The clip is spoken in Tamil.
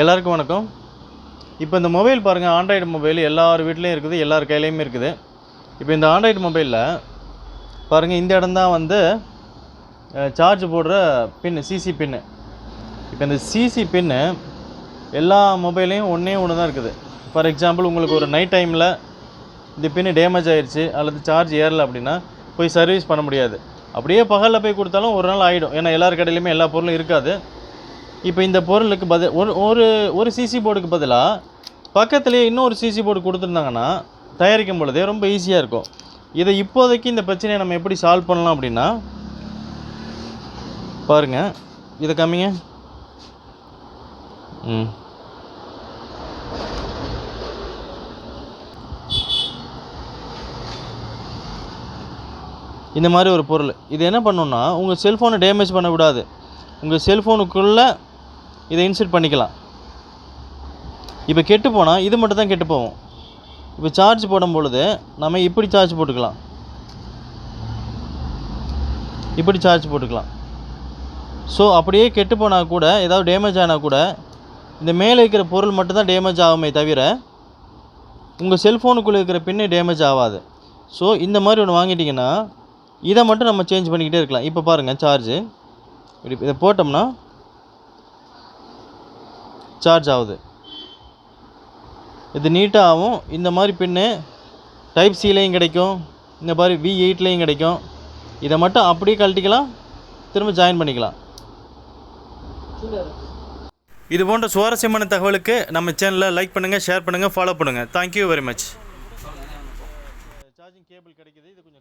எல்லாருக்கும் வணக்கம். இப்போ இந்த மொபைல் பாருங்கள், ஆண்ட்ராய்டு மொபைல் எல்லார் வீட்லேயும் இருக்குது, எல்லார் கையிலையுமே இருக்குது. இப்போ இந்த ஆண்ட்ராய்டு மொபைலில் பாருங்கள், இந்த இடம் தான் வந்து சார்ஜ் போடுற பின்னு, சிசி பின்னு. இப்போ இந்த சிசி பின்னு எல்லா மொபைலையும் ஒன்று தான் இருக்குது. ஃபார் எக்ஸாம்பிள், உங்களுக்கு ஒரு நைட் டைமில் இந்த பின்னு டேமேஜ் ஆகிடுச்சு அல்லது சார்ஜ் ஏறலை அப்படின்னா போய் சர்வீஸ் பண்ண முடியாது. அப்படியே பகலில் போய் கொடுத்தாலும் ஒரு நாள் ஆகிடும், ஏன்னா எல்லார் கடையிலையுமே எல்லா பொருளும் இருக்காது. இப்போ இந்த பொருளுக்கு ஒரு சிசி போர்டுக்கு பதிலாக பக்கத்துலேயே இன்னொரு சிசி போர்டு கொடுத்துருந்தாங்கன்னா தயாரிக்கும் பொழுதே ரொம்ப ஈஸியாக இருக்கும். இதை இப்போதைக்கு இந்த பிரச்சனையை நம்ம எப்படி சால்வ் பண்ணலாம் அப்படின்னா, பாருங்கள், இதை காமிங்க. இந்த மாதிரி ஒரு பொருள், இது என்ன பண்ணணுன்னா, உங்கள் செல்ஃபோனை டேமேஜ் பண்ண விடாது. உங்கள் செல்ஃபோனுக்குள்ளே இதை இன்செர்ட் பண்ணிக்கலாம். இப்போ கெட்டு போனால் இது மட்டும் தான் கெட்டு போகும். இப்போ சார்ஜ் போடும் பொழுது நம்ம இப்படி சார்ஜ் போட்டுக்கலாம், இப்படி சார்ஜ் போட்டுக்கலாம். ஸோ அப்படியே கெட்டு போனால் கூட, ஏதாவது டேமேஜ் ஆனால் கூட இந்த மேலே இருக்கிற பொருள் மட்டும்தான் டேமேஜ் ஆகுமே தவிர உங்கள் செல்ஃபோனுக்குள்ளே இருக்கிற பின்னே டேமேஜ் ஆகாது. ஸோ இந்த மாதிரி ஒன்று வாங்கிட்டிங்கன்னா இதை மட்டும் நம்ம சேஞ்ச் பண்ணிக்கிட்டே இருக்கலாம். இப்போ பாருங்கள், சார்ஜு இதை போட்டோம்னா சார்ஜ் ஆகுது. இது நீட்டாக ஆகும். இந்த மாதிரி பின்னு டைப் சிலையும் கிடைக்கும், இந்த மாதிரி V8லையும் கிடைக்கும். இதை மட்டும் அப்படியே கழட்டிக்கலாம், திரும்ப ஜாயின் பண்ணிக்கலாம். இது போன்ற சுவாரஸ்யமான தகவலுக்கு நம்ம சேனலை லைக் பண்ணுங்கள், ஷேர் பண்ணுங்கள், ஃபாலோ பண்ணுங்கள். Thank you very much. Charging cable கிடைக்கிது, இது கொஞ்சம்